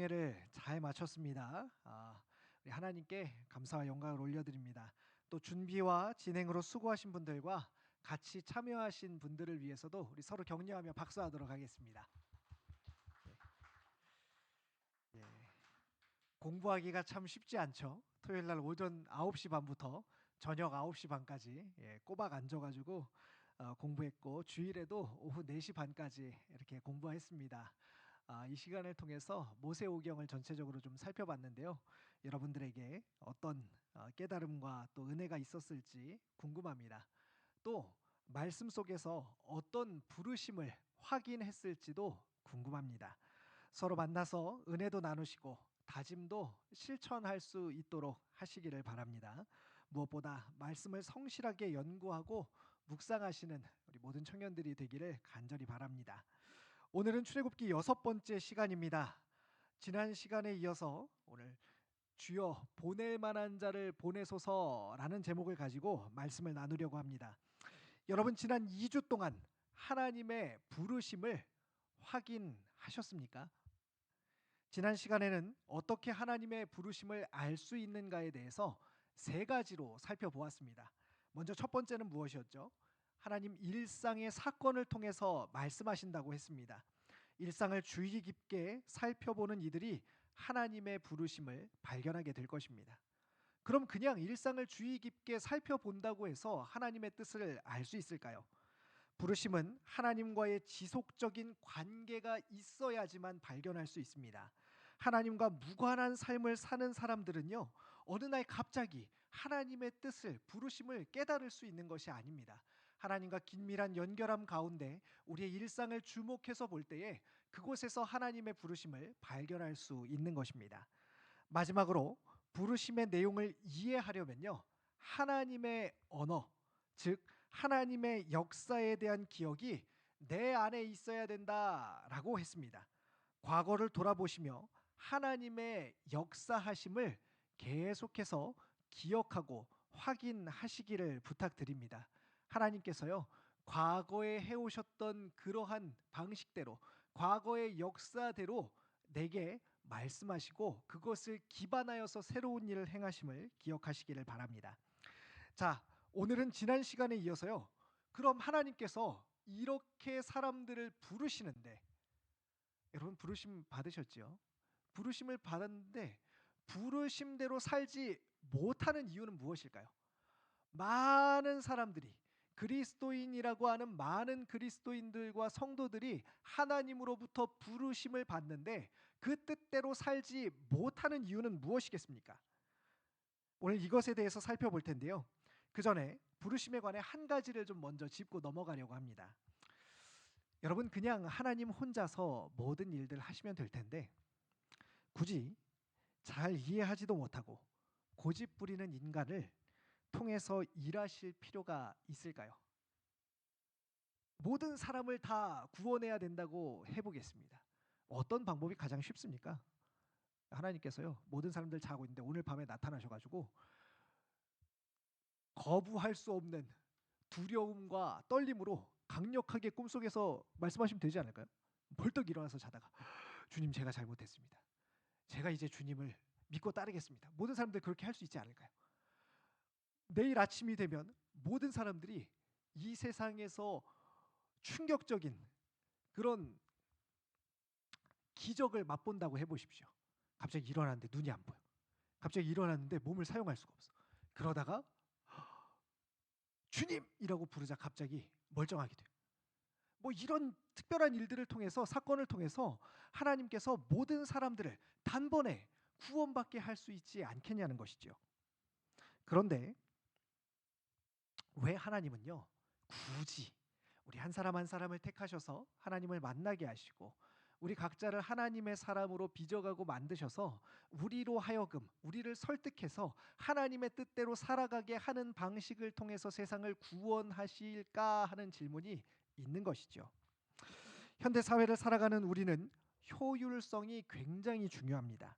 공동회를 잘 마쳤습니다. 우리 하나님께 감사와 영광을 올려드립니다. 또 준비와 진행으로 수고하신 분들과 같이 참여하신 분들을 위해서도 우리 서로 격려하며 박수하도록 하겠습니다. 예, 공부하기가 참 쉽지 않죠. 토요일 날 오전 9시 반부터 저녁 9시 반까지 꼬박 앉아가지고 공부했고, 주일에도 오후 4시 반까지 이렇게 공부했습니다. 이 시간을 통해서 모세오경을 전체적으로 좀 살펴봤는데요. 여러분들에게 어떤 깨달음과 또 은혜가 있었을지 궁금합니다. 또 말씀 속에서 어떤 부르심을 확인했을지도 궁금합니다. 서로 만나서 은혜도 나누시고 다짐도 실천할 수 있도록 하시기를 바랍니다. 무엇보다 말씀을 성실하게 연구하고 묵상하시는 우리 모든 청년들이 되기를 간절히 바랍니다. 오늘은 출애굽기 6번째 시간입니다. 지난 시간에 이어서 오늘 주여 보낼 만한 자를 보내소서라는 제목을 가지고 말씀을 나누려고 합니다. 여러분, 지난 2주 동안 하나님의 부르심을 확인하셨습니까? 지난 시간에는 어떻게 하나님의 부르심을 알 수 있는가에 대해서 세 가지로 살펴보았습니다. 먼저 첫 번째는 무엇이었죠? 하나님 일상의 사건을 통해서 말씀하신다고 했습니다. 일상을 주의 깊게 살펴보는 이들이 하나님의 부르심을 발견하게 될 것입니다. 그럼 그냥 일상을 주의 깊게 살펴본다고 해서 하나님의 뜻을 알 수 있을까요? 부르심은 하나님과의 지속적인 관계가 있어야지만 발견할 수 있습니다. 하나님과 무관한 삶을 사는 사람들은요, 어느 날 갑자기 하나님의 뜻을, 부르심을 깨달을 수 있는 것이 아닙니다. 하나님과 긴밀한 연결함 가운데 우리의 일상을 주목해서 볼 때에 그곳에서 하나님의 부르심을 발견할 수 있는 것입니다. 마지막으로 부르심의 내용을 이해하려면요, 하나님의 언어, 즉 하나님의 역사에 대한 기억이 내 안에 있어야 된다라고 했습니다. 과거를 돌아보시며 하나님의 역사하심을 계속해서 기억하고 확인하시기를 부탁드립니다. 하나님께서요, 과거에 해오셨던 그러한 방식대로, 과거의 역사대로 내게 말씀하시고 그것을 기반하여서 새로운 일을 행하심을 기억하시기를 바랍니다. 자, 오늘은 지난 시간에 이어서요, 그럼 하나님께서 이렇게 사람들을 부르시는데, 여러분 부르심 받으셨죠? 부르심을 받았는데 부르심대로 살지 못하는 이유는 무엇일까요? 많은 사람들이, 그리스도인이라고 하는 많은 그리스도인들과 성도들이 하나님으로부터 부르심을 받는데 그 뜻대로 살지 못하는 이유는 무엇이겠습니까? 오늘 이것에 대해서 살펴볼 텐데요. 그 전에 부르심에 관해 한 가지를 좀 먼저 짚고 넘어가려고 합니다. 여러분, 그냥 하나님 혼자서 모든 일들을 하시면 될 텐데 굳이 잘 이해하지도 못하고 고집 부리는 인간을 통해서 일하실 필요가 있을까요? 모든 사람을 다 구원해야 된다고 해보겠습니다. 어떤 방법이 가장 쉽습니까? 하나님께서요, 모든 사람들 자고 있는데 오늘 밤에 나타나셔가지고 거부할 수 없는 두려움과 떨림으로 강력하게 꿈속에서 말씀하시면 되지 않을까요? 벌떡 일어나서 자다가 주님, 제가 잘못했습니다. 제가 이제 주님을 믿고 따르겠습니다. 모든 사람들 그렇게 할 수 있지 않을까요? 내일 아침이 되면 모든 사람들이 이 세상에서 충격적인 그런 기적을 맛본다고 해보십시오. 갑자기 일어났는데 눈이 안 보여. 갑자기 일어났는데 몸을 사용할 수가 없어. 그러다가 주님이라고 부르자 갑자기 멀쩡하게 돼요. 뭐 이런 특별한 일들을 통해서, 사건을 통해서 하나님께서 모든 사람들을 단번에 구원받게 할 수 있지 않겠냐는 것이죠. 그런데 왜 하나님은요, 굳이 우리 한 사람 한 사람을 택하셔서 하나님을 만나게 하시고 우리 각자를 하나님의 사람으로 빚어가고 만드셔서 우리로 하여금 우리를 설득해서 하나님의 뜻대로 살아가게 하는 방식을 통해서 세상을 구원하실까 하는 질문이 있는 것이죠. 현대 사회를 살아가는 우리는 효율성이 굉장히 중요합니다.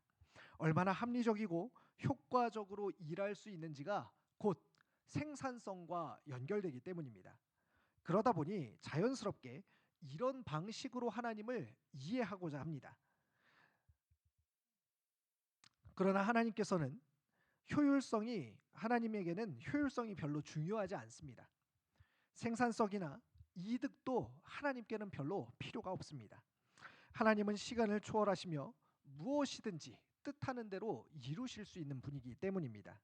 얼마나 합리적이고 효과적으로 일할 수 있는지가 곧 생산성과 연결되기 때문입니다. 그러다 보니 자연스럽게 이런 방식으로 하나님을 이해하고자 합니다. 그러나 하나님에게는 효율성이 별로 중요하지 않습니다. 생산성이나 이득도 하나님께는 별로 필요가 없습니다. 하나님은 시간을 초월하시며 무엇이든지 뜻하는 대로 이루실 수 있는 분이기 때문입니다.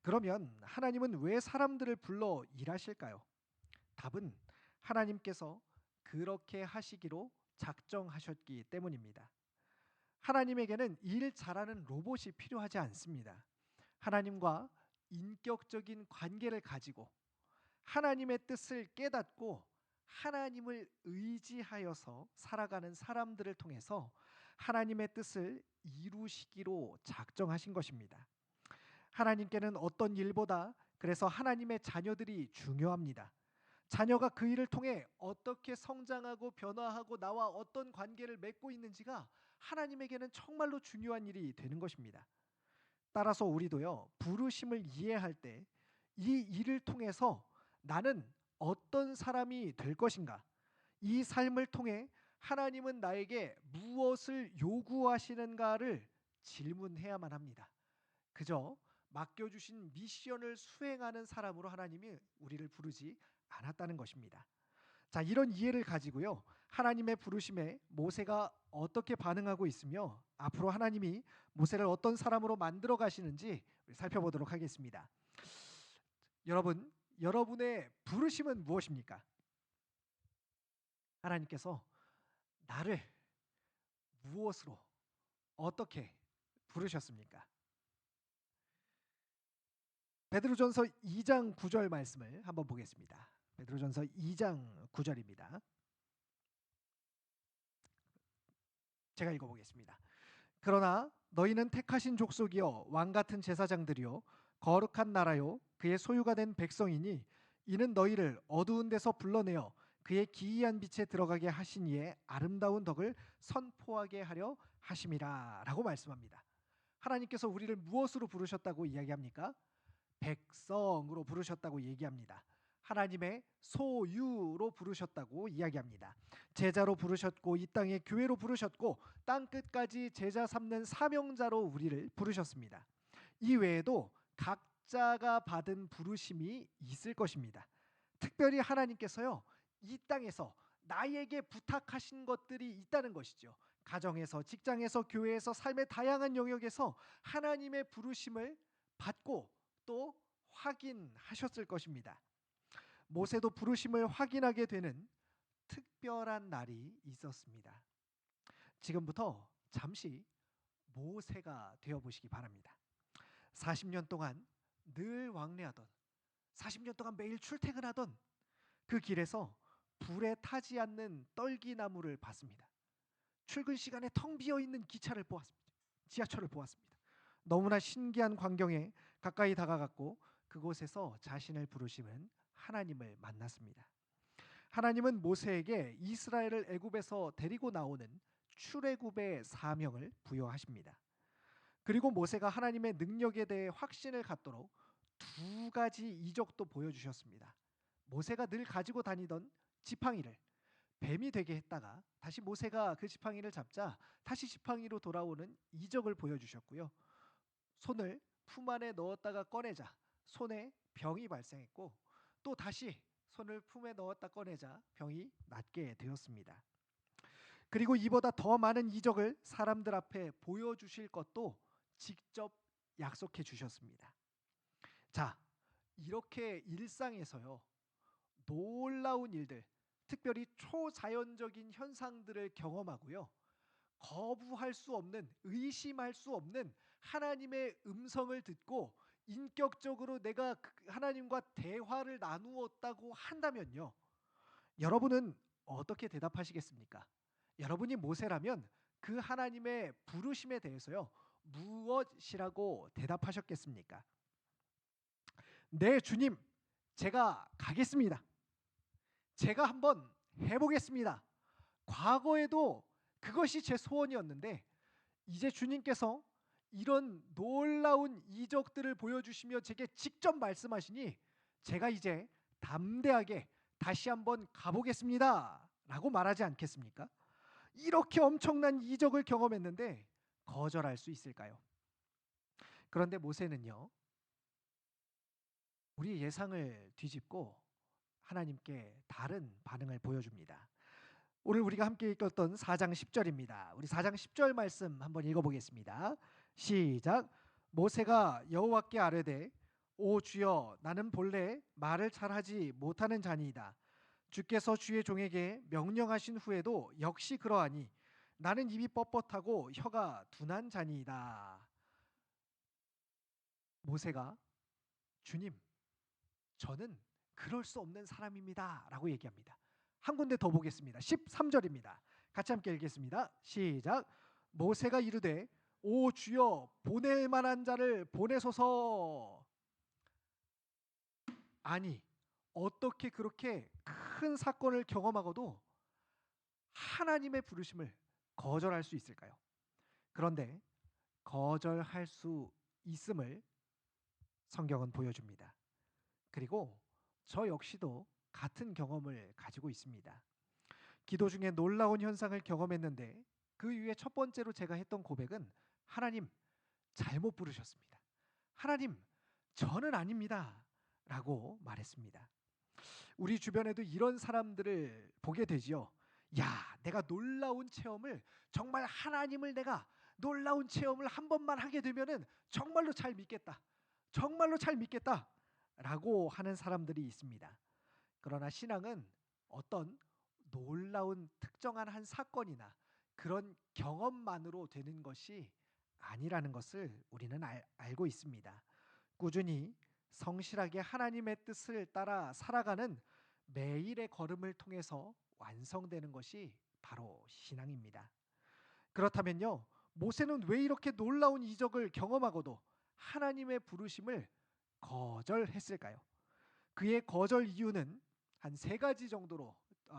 그러면 하나님은 왜 사람들을 불러 일하실까요? 답은 하나님께서 그렇게 하시기로 작정하셨기 때문입니다. 하나님에게는 일 잘하는 로봇이 필요하지 않습니다. 하나님과 인격적인 관계를 가지고 하나님의 뜻을 깨닫고 하나님을 의지하여서 살아가는 사람들을 통해서 하나님의 뜻을 이루시기로 작정하신 것입니다. 하나님께는 어떤 일보다 그래서 하나님의 자녀들이 중요합니다. 자녀가 그 일을 통해 어떻게 성장하고 변화하고 나와 어떤 관계를 맺고 있는지가 하나님에게는 정말로 중요한 일이 되는 것입니다. 따라서 우리도요, 부르심을 이해할 때 이 일을 통해서 나는 어떤 사람이 될 것인가, 이 삶을 통해 하나님은 나에게 무엇을 요구하시는가를 질문해야만 합니다. 그저 맡겨주신 미션을 수행하는 사람으로 하나님이 우리를 부르지 않았다는 것입니다. 자, 이런 이해를 가지고요, 하나님의 부르심에 모세가 어떻게 반응하고 있으며 앞으로 하나님이 모세를 어떤 사람으로 만들어 가시는지 살펴보도록 하겠습니다. 여러분, 여러분의 부르심은 무엇입니까? 하나님께서 나를 무엇으로 어떻게 부르셨습니까? 베드로전서 2장 9절 말씀을 한번 보겠습니다. 베드로전서 2장 9절입니다. 제가 읽어보겠습니다. 그러나 너희는 택하신 족속이요 왕 같은 제사장들이요 거룩한 나라요 그의 소유가 된 백성이니 이는 너희를 어두운 데서 불러내어 그의 기이한 빛에 들어가게 하신 이의 아름다운 덕을 선포하게 하려 하심이라 라고 말씀합니다. 하나님께서 우리를 무엇으로 부르셨다고 이야기합니까? 백성으로 부르셨다고 얘기합니다. 하나님의 소유로 부르셨다고 이야기합니다. 제자로 부르셨고 이 땅의 교회로 부르셨고 땅 끝까지 제자 삼는 사명자로 우리를 부르셨습니다. 이 외에도 각자가 받은 부르심이 있을 것입니다. 특별히 하나님께서요, 이 땅에서 나에게 부탁하신 것들이 있다는 것이죠. 가정에서, 직장에서, 교회에서, 삶의 다양한 영역에서 하나님의 부르심을 받고 또 확인하셨을 것입니다. 모세도 부르심을 확인하게 되는 특별한 날이 있었습니다. 지금부터 잠시 모세가 되어보시기 바랍니다. 40년 동안 늘 왕래하던, 40년 동안 매일 출퇴근하던 그 길에서 불에 타지 않는 떨기나무를 봤습니다. 출근 시간에 텅 비어있는 기차를 보았습니다. 지하철을 보았습니다. 너무나 신기한 광경에 가까이 다가갔고 그곳에서 자신을 부르시는 하나님을 만났습니다. 하나님은 모세에게 이스라엘을 애굽에서 데리고 나오는 출애굽의 사명을 부여하십니다. 그리고 모세가 하나님의 능력에 대해 확신을 갖도록 두 가지 이적도 보여주셨습니다. 모세가 늘 가지고 다니던 지팡이를 뱀이 되게 했다가 다시 모세가 그 지팡이를 잡자 다시 지팡이로 돌아오는 이적을 보여주셨고요. 손을 품 안에 넣었다가 꺼내자 손에 병이 발생했고 또 다시 손을 품에 넣었다 꺼내자 병이 낫게 되었습니다. 그리고 이보다 더 많은 이적을 사람들 앞에 보여주실 것도 직접 약속해 주셨습니다. 자, 이렇게 일상에서요, 놀라운 일들, 특별히 초자연적인 현상들을 경험하고요, 거부할 수 없는, 의심할 수 없는 하나님의 음성을 듣고 인격적으로 내가 하나님과 대화를 나누었다고 한다면요, 여러분은 어떻게 대답하시겠습니까? 여러분이 모세라면 그 하나님의 부르심에 대해서요, 무엇이라고 대답하셨겠습니까? 네, 주님, 제가 가겠습니다. 제가 한번 해보겠습니다. 과거에도 그것이 제 소원이었는데 이제 주님께서 이런 놀라운 이적들을 보여주시며 제게 직접 말씀하시니 제가 이제 담대하게 다시 한번 가보겠습니다 라고 말하지 않겠습니까? 이렇게 엄청난 이적을 경험했는데 거절할 수 있을까요? 그런데 모세는요, 우리 예상을 뒤집고 하나님께 다른 반응을 보여줍니다. 오늘 우리가 함께 읽었던 4장 10절입니다. 우리 4장 10절 말씀 한번 읽어보겠습니다. 시작. 모세가 여호와께 아뢰되 오 주여 나는 본래 말을 잘하지 못하는 자니이다. 주께서 주의 종에게 명령하신 후에도 역시 그러하니 나는 입이 뻣뻣하고 혀가 둔한 자니이다. 모세가 주님, 저는 그럴 수 없는 사람입니다 라고 얘기합니다. 한 군데 더 보겠습니다. 13절입니다. 같이 함께 읽겠습니다. 시작. 모세가 이르되 오 주여 보낼 만한 자를 보내소서. 아니, 어떻게 그렇게 큰 사건을 경험하고도 하나님의 부르심을 거절할 수 있을까요? 그런데 거절할 수 있음을 성경은 보여줍니다. 그리고 저 역시도 같은 경험을 가지고 있습니다. 기도 중에 놀라운 현상을 경험했는데 그 이후에 첫 번째로 제가 했던 고백은 하나님, 잘못 부르셨습니다. 하나님, 저는 아닙니다 라고 말했습니다. 우리 주변에도 이런 사람들을 보게 되지요. 야, 내가 놀라운 체험을, 정말 하나님을 내가 놀라운 체험을 한 번만 하게 되면은 정말로 잘 믿겠다. 정말로 잘 믿겠다 라고 하는 사람들이 있습니다. 그러나 신앙은 어떤 놀라운 특정한 한 사건이나 그런 경험만으로 되는 것이 아니라는 것을 우리는 알고 있습니다. 꾸준히 성실하게 하나님의 뜻을 따라 살아가는 매일의 걸음을 통해서 완성되는 것이 바로 신앙입니다. 그렇다면요, 모세는 왜 이렇게 놀라운 이적을 경험하고도 하나님의 부르심을 거절했을까요? 그의 거절 이유는 한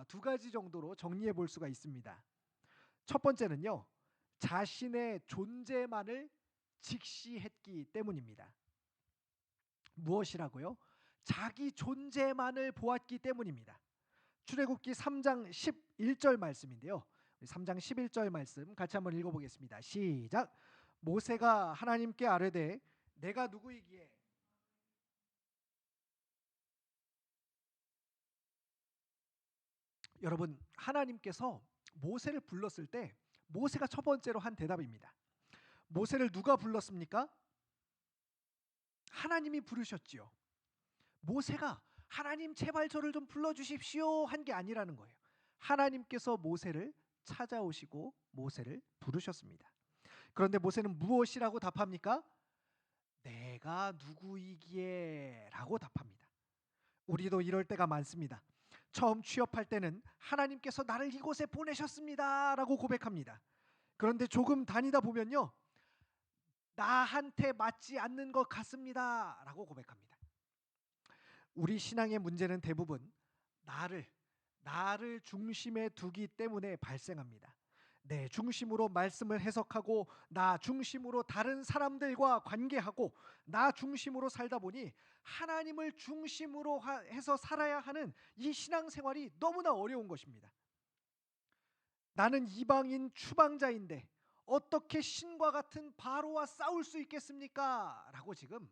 두 가지 정도로 정리해 볼 수가 있습니다. 첫 번째는요, 자신의 존재만을 직시했기 때문입니다. 무엇이라고요? 자기 존재만을 보았기 때문입니다. 출애굽기 3장 11절 말씀인데요. 3장 11절 말씀 같이 한번 읽어보겠습니다. 시작. 모세가 하나님께 아뢰되 내가 누구이기에. 여러분, 하나님께서 모세를 불렀을 때 모세가 첫 번째로 한 대답입니다. 모세를 누가 불렀습니까? 하나님이 부르셨지요. 모세가 하나님 제발 저를 좀 불러주십시오 한 게 아니라는 거예요. 하나님께서 모세를 찾아오시고 모세를 부르셨습니다. 그런데 모세는 무엇이라고 답합니까? 내가 누구이기에 라고 답합니다. 우리도 이럴 때가 많습니다. 처음 취업할 때는 하나님께서 나를 이곳에 보내셨습니다 라고 고백합니다. 그런데 조금 다니다 보면요, 나한테 맞지 않는 것 같습니다 라고 고백합니다. 우리 신앙의 문제는 대부분 나를 중심에 두기 때문에 발생합니다. 내 중심으로 말씀을 해석하고 나 중심으로 다른 사람들과 관계하고 나 중심으로 살다 보니 하나님을 중심으로 해서 살아야 하는 이 신앙생활이 너무나 어려운 것입니다. 나는 이방인 추방자인데 어떻게 신과 같은 바로와 싸울 수 있겠습니까? 라고 지금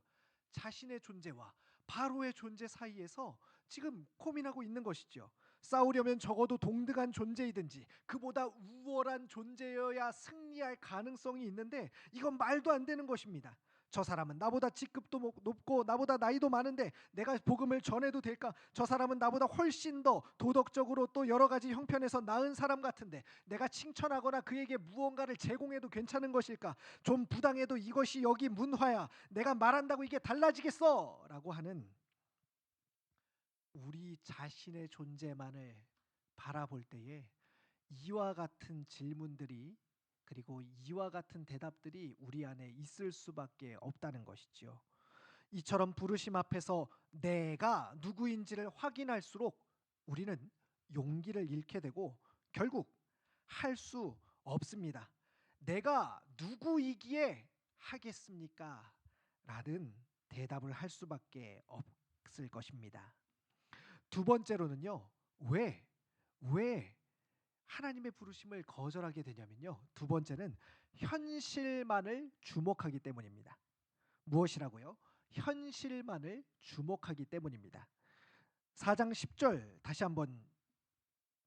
자신의 존재와 바로의 존재 사이에서 지금 고민하고 있는 것이죠. 싸우려면 적어도 동등한 존재이든지 그보다 우월한 존재여야 승리할 가능성이 있는데 이건 말도 안 되는 것입니다. 저 사람은 나보다 직급도 높고 나보다 나이도 많은데 내가 복음을 전해도 될까? 저 사람은 나보다 훨씬 더 도덕적으로 또 여러 가지 형편에서 나은 사람 같은데 내가 칭찬하거나 그에게 무언가를 제공해도 괜찮은 것일까? 좀 부당해도 이것이 여기 문화야. 내가 말한다고 이게 달라지겠어? 라고 하는 우리 자신의 존재만을 바라볼 때에 이와 같은 질문들이, 그리고 이와 같은 대답들이 우리 안에 있을 수밖에 없다는 것이지요. 이처럼 부르심 앞에서 내가 누구인지를 확인할수록 우리는 용기를 잃게 되고 결국 할 수 없습니다. 내가 누구이기에 하겠습니까? 라는 대답을 할 수밖에 없을 것입니다. 두 번째로는요, 왜 하나님의 부르심을 거절하게 되냐면요, 두 번째는 현실만을 주목하기 때문입니다. 무엇이라고요? 현실만을 주목하기 때문입니다. 4장 10절 다시 한번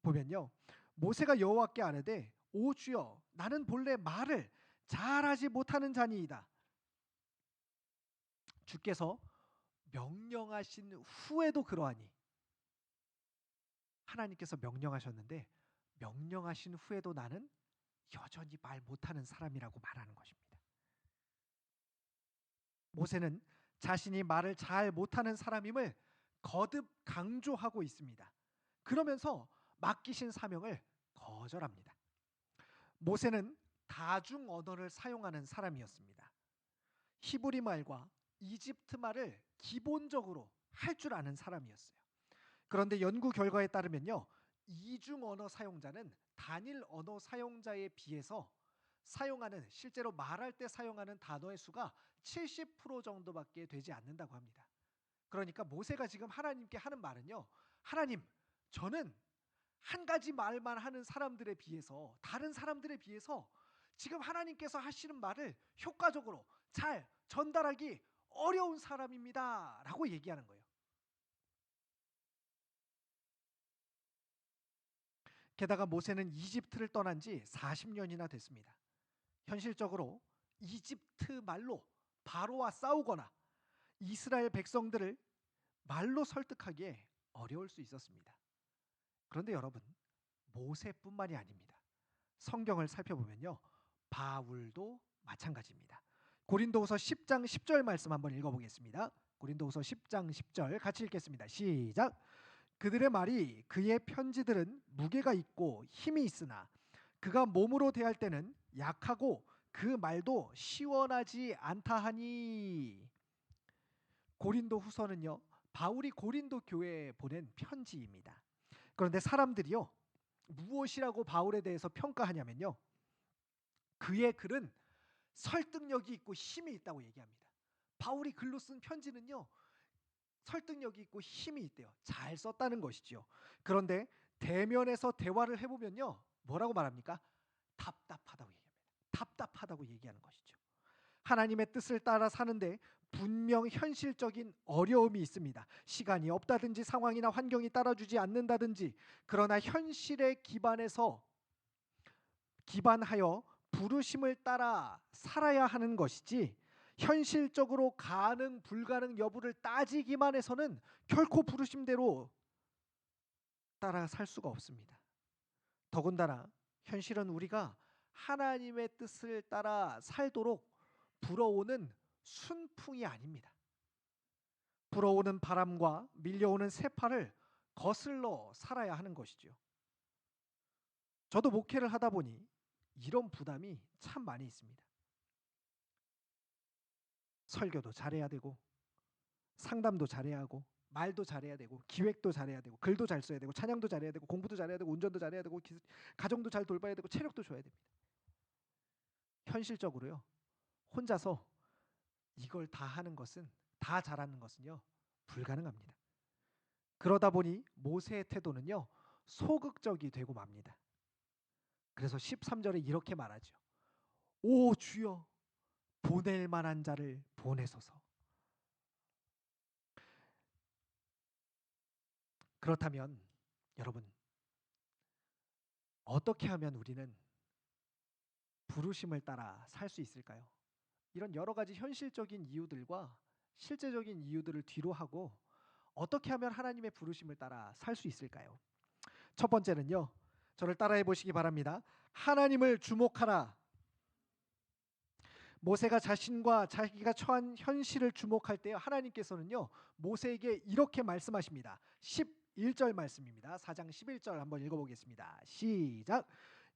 보면요. 모세가 여호와께 아뢰되 오 주여 나는 본래 말을 잘하지 못하는 자니이다. 주께서 명령하신 후에도 그러하니, 하나님께서 명령하셨는데 명령하신 후에도 나는 여전히 말 못하는 사람이라고 말하는 것입니다. 모세는 자신이 말을 잘 못하는 사람임을 거듭 강조하고 있습니다. 그러면서 맡기신 사명을 거절합니다. 모세는 다중 언어를 사용하는 사람이었습니다. 히브리 말과 이집트 말을 기본적으로 할 줄 아는 사람이었어요. 그런데 연구 결과에 따르면요, 이중 언어 사용자는 단일 언어 사용자에 비해서 실제로 말할 때 사용하는 단어의 수가 70% 정도밖에 되지 않는다고 합니다. 그러니까 모세가 지금 하나님께 하는 말은요, 하나님, 저는 한 가지 말만 하는 사람들에 비해서, 다른 사람들에 비해서 지금 하나님께서 하시는 말을 효과적으로 잘 전달하기 어려운 사람입니다 라고 얘기하는 거예요. 게다가 모세는 이집트를 떠난 지 40년이나 됐습니다. 현실적으로 이집트 말로 바로와 싸우거나 이스라엘 백성들을 말로 설득하기에 어려울 수 있었습니다. 그런데 여러분, 모세뿐만이 아닙니다. 성경을 살펴보면요, 바울도 마찬가지입니다. 고린도후서 10장 10절 말씀 한번 읽어보겠습니다. 고린도후서 10장 10절 같이 읽겠습니다. 시작. 그들의 말이 그의 편지들은 무게가 있고 힘이 있으나 그가 몸으로 대할 때는 약하고 그 말도 시원하지 않다 하니. 고린도 후서는요, 바울이 고린도 교회에 보낸 편지입니다. 그런데 사람들이요, 무엇이라고 바울에 대해서 평가하냐면요, 그의 글은 설득력이 있고 힘이 있다고 얘기합니다. 바울이 글로 쓴 편지는요, 설득력이 있고 힘이 있대요. 잘 썼다는 것이죠. 그런데 대면에서 대화를 해보면요, 뭐라고 말합니까? 답답하다고 얘기합니다. 답답하다고 얘기하는 것이죠. 하나님의 뜻을 따라 사는데 분명 현실적인 어려움이 있습니다. 시간이 없다든지 상황이나 환경이 따라주지 않는다든지, 그러나 현실에 기반하여 부르심을 따라 살아야 하는 것이지, 현실적으로 가능 불가능 여부를 따지기만 해서는 결코 부르심대로 따라 살 수가 없습니다. 더군다나 현실은 우리가 하나님의 뜻을 따라 살도록 불어오는 순풍이 아닙니다. 불어오는 바람과 밀려오는 세파를 거슬러 살아야 하는 것이죠. 저도 목회를 하다 보니 이런 부담이 참 많이 있습니다. 설교도 잘해야 되고, 상담도 잘해야 하고, 말도 잘해야 되고, 기획도 잘해야 되고, 글도 잘 써야 되고, 찬양도 잘해야 되고, 공부도 잘해야 되고, 운전도 잘해야 되고, 가정도 잘 돌봐야 되고, 체력도 줘야 됩니다. 현실적으로요, 혼자서 이걸 다 하는 것은, 다 잘하는 것은요, 불가능합니다. 그러다 보니 모세의 태도는요, 소극적이 되고 맙니다. 그래서 13절에 이렇게 말하죠. 오 주여, 보낼 만한 자를 보내소서. 그렇다면 여러분, 어떻게 하면 우리는 부르심을 따라 살 수 있을까요? 이런 여러 가지 현실적인 이유들과 실제적인 이유들을 뒤로 하고 어떻게 하면 하나님의 부르심을 따라 살 수 있을까요? 첫 번째는요, 저를 따라해 보시기 바랍니다. 하나님을 주목하라. 모세가 자신과 자기가 처한 현실을 주목할 때 하나님께서는요, 모세에게 이렇게 말씀하십니다. 11절 말씀입니다. 4장 11절 한번 읽어보겠습니다. 시작.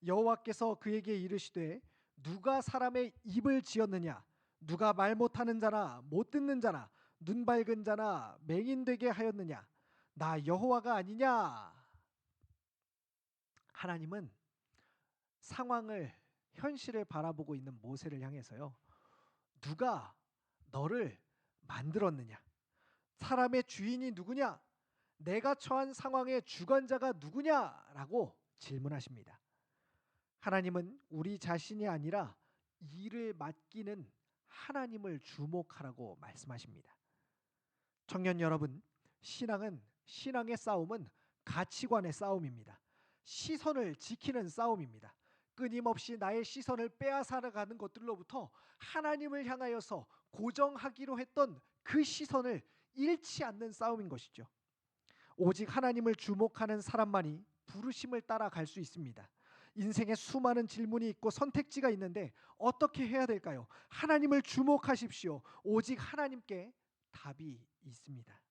여호와께서 그에게 이르시되 누가 사람의 입을 지었느냐? 누가 말 못하는 자나 못 듣는 자나 눈 밝은 자나 맹인되게 하였느냐? 나 여호와가 아니냐? 하나님은 상황을, 현실을 바라보고 있는 모세를 향해서요, 누가 너를 만들었느냐? 사람의 주인이 누구냐? 내가 처한 상황의 주관자가 누구냐라고 질문하십니다. 하나님은 우리 자신이 아니라 일을 맡기는 하나님을 주목하라고 말씀하십니다. 청년 여러분, 신앙의 싸움은 가치관의 싸움입니다. 시선을 지키는 싸움입니다. 끊임없이 나의 시선을 빼앗아가는 것들로부터 하나님을 향하여서 고정하기로 했던 그 시선을 잃지 않는 싸움인 것이죠. 오직 하나님을 주목하는 사람만이 부르심을 따라갈 수 있습니다. 인생에 수많은 질문이 있고 선택지가 있는데 어떻게 해야 될까요? 하나님을 주목하십시오. 오직 하나님께 답이 있습니다.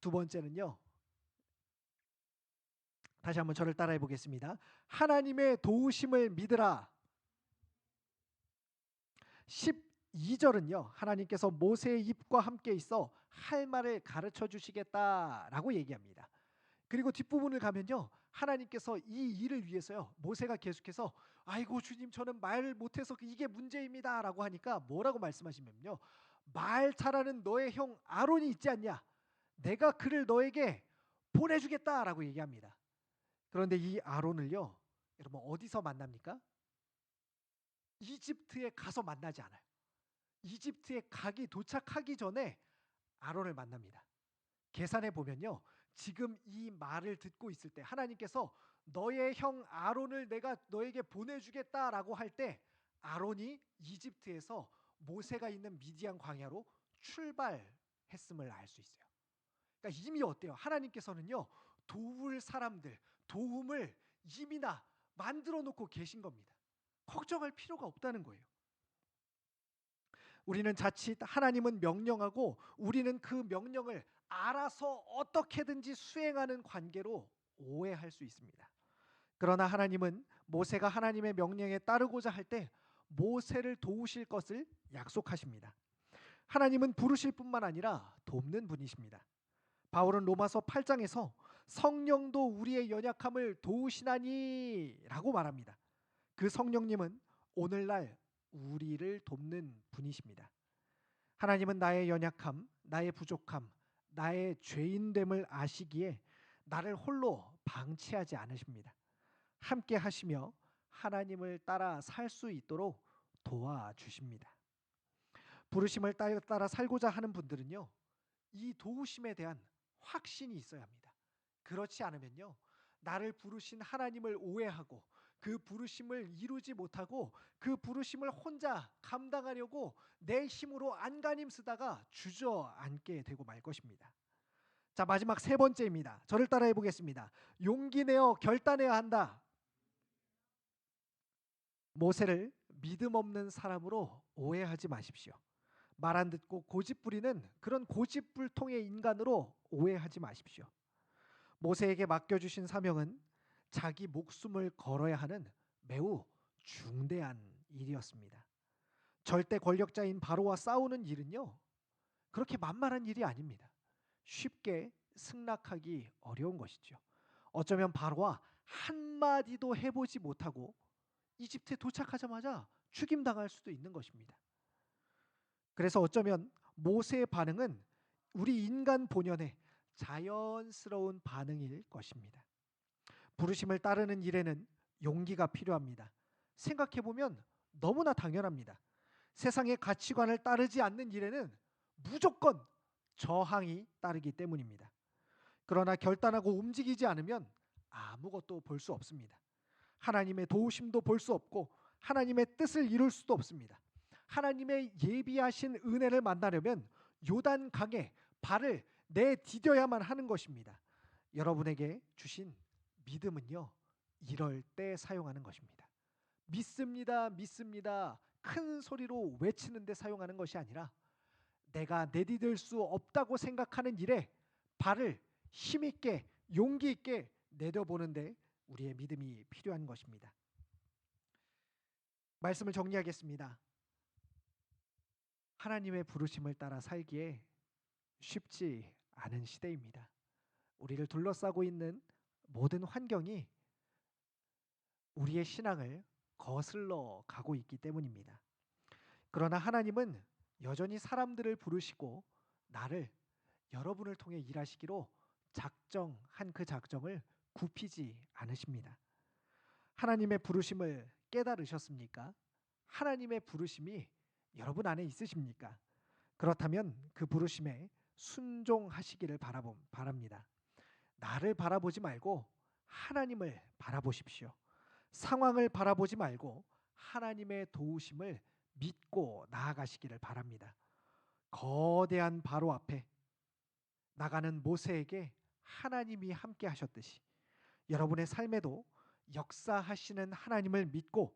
두 번째는요. 다시 한번 저를 따라해 보겠습니다. 하나님의 도우심을 믿으라. 12절은요. 하나님께서 모세의 입과 함께 있어 할 말을 가르쳐 주시겠다라고 얘기합니다. 그리고 뒷부분을 가면요. 하나님께서 이 일을 위해서요. 모세가 계속해서 아이고 주님 저는 말을 못해서 이게 문제입니다 라고 하니까 뭐라고 말씀하시면요. 말 잘하는 너의 형 아론이 있지 않냐. 내가 그를 너에게 보내주겠다라고 얘기합니다. 그런데 이 아론을요. 여러분 어디서 만납니까? 이집트에 가서 만나지 않아요. 이집트에 도착하기 전에 아론을 만납니다. 계산해 보면요. 지금 이 말을 듣고 있을 때 하나님께서 너의 형 아론을 내가 너에게 보내주겠다라고 할 때 아론이 이집트에서 모세가 있는 미디안 광야로 출발했음을 알 수 있어요. 그러니까 이미 어때요? 하나님께서는요. 도울 사람들, 도움을 이미나 만들어 놓고 계신 겁니다. 걱정할 필요가 없다는 거예요. 우리는 자칫 하나님은 명령하고 우리는 그 명령을 알아서 어떻게든지 수행하는 관계로 오해할 수 있습니다. 그러나 하나님은 모세가 하나님의 명령에 따르고자 할 때 모세를 도우실 것을 약속하십니다. 하나님은 부르실 뿐만 아니라 돕는 분이십니다. 바울은 로마서 8장에서 성령도 우리의 연약함을 도우시나니 라고 말합니다. 그 성령님은 오늘날 우리를 돕는 분이십니다. 하나님은 나의 연약함, 나의 부족함, 나의 죄인됨을 아시기에 나를 홀로 방치하지 않으십니다. 함께 하시며 하나님을 따라 살 수 있도록 도와주십니다. 부르심을 따라 살고자 하는 분들은요. 이 도우심에 대한 확신이 있어야 합니다. 그렇지 않으면요. 나를 부르신 하나님을 오해하고 그 부르심을 이루지 못하고 그 부르심을 혼자 감당하려고 내 힘으로 안간힘 쓰다가 주저앉게 되고 말 것입니다. 자, 마지막 세 번째입니다. 저를 따라해 보겠습니다. 용기 내어 결단해야 한다. 모세를 믿음 없는 사람으로 오해하지 마십시오. 말 안 듣고 고집 부리는 그런 고집불통의 인간으로 오해하지 마십시오. 모세에게 맡겨주신 사명은 자기 목숨을 걸어야 하는 매우 중대한 일이었습니다. 절대 권력자인 바로와 싸우는 일은요. 그렇게 만만한 일이 아닙니다. 쉽게 승낙하기 어려운 것이죠. 어쩌면 바로와 한마디도 해보지 못하고 이집트에 도착하자마자 죽임당할 수도 있는 것입니다. 그래서 어쩌면 모세의 반응은 우리 인간 본연의 자연스러운 반응일 것입니다. 부르심을 따르는 일에는 용기가 필요합니다. 생각해보면 너무나 당연합니다. 세상의 가치관을 따르지 않는 일에는 무조건 저항이 따르기 때문입니다. 그러나 결단하고 움직이지 않으면 아무것도 볼 수 없습니다. 하나님의 도우심도 볼 수 없고 하나님의 뜻을 이룰 수도 없습니다. 하나님의 예비하신 은혜를 만나려면 요단강에 발을 내디뎌야만 하는 것입니다. 여러분에게 주신 믿음은요. 이럴 때 사용하는 것입니다. 믿습니다. 믿습니다. 큰 소리로 외치는 데 사용하는 것이 아니라 내가 내디딜 수 없다고 생각하는 일에 발을 힘있게 용기 있게 내려보는데 우리의 믿음이 필요한 것입니다. 말씀을 정리하겠습니다. 하나님의 부르심을 따라 살기에 쉽지 않은 시대입니다. 우리를 둘러싸고 있는 모든 환경이 우리의 신앙을 거슬러 가고 있기 때문입니다. 그러나 하나님은 여전히 사람들을 부르시고 나를 여러분을 통해 일하시기로 작정한 그 작정을 굽히지 않으십니다. 하나님의 부르심을 깨달으셨습니까? 하나님의 부르심이 여러분 안에 있으십니까? 그렇다면 그 부르심에 순종하시기를 바랍니다. 나를 바라보지 말고 하나님을 바라보십시오. 상황을 바라보지 말고 하나님의 도우심을 믿고 나아가시기를 바랍니다. 거대한 바로 앞에 나가는 모세에게 하나님이 함께 하셨듯이 여러분의 삶에도 역사하시는 하나님을 믿고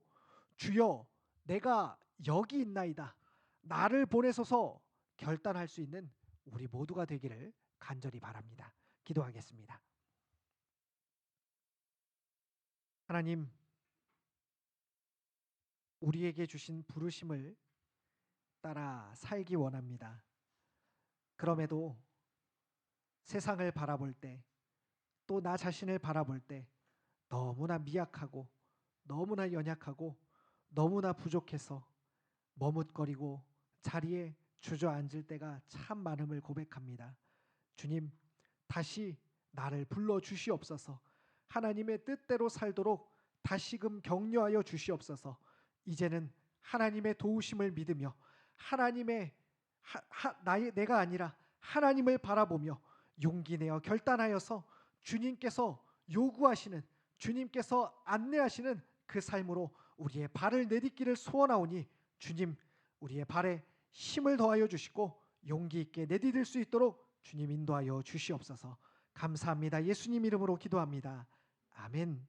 주여 내가 여기 있나이다. 나를 보내소서 결단할 수 있는 우리 모두가 되기를 간절히 바랍니다. 기도하겠습니다. 하나님, 우리에게 주신 부르심을 따라 살기 원합니다. 그럼에도 세상을 바라볼 때, 또 나 자신을 바라볼 때 너무나 미약하고 너무나 연약하고 너무나 부족해서 머뭇거리고 자리에 주저앉을 때가 참 많음을 고백합니다. 주님, 다시 나를 불러 주시옵소서. 하나님의 뜻대로 살도록 다시금 격려하여 주시옵소서. 이제는 하나님의 도우심을 믿으며 하나님의 내가 아니라 하나님을 바라보며 용기 내어 결단하여서 주님께서 요구하시는, 주님께서 안내하시는 그 삶으로 우리의 발을 내딛기를 소원하오니 주님, 우리의 발에 힘을 더하여 주시고 용기 있게 내디딜 수 있도록 주님 인도하여 주시옵소서. 감사합니다. 예수님 이름으로 기도합니다. 아멘.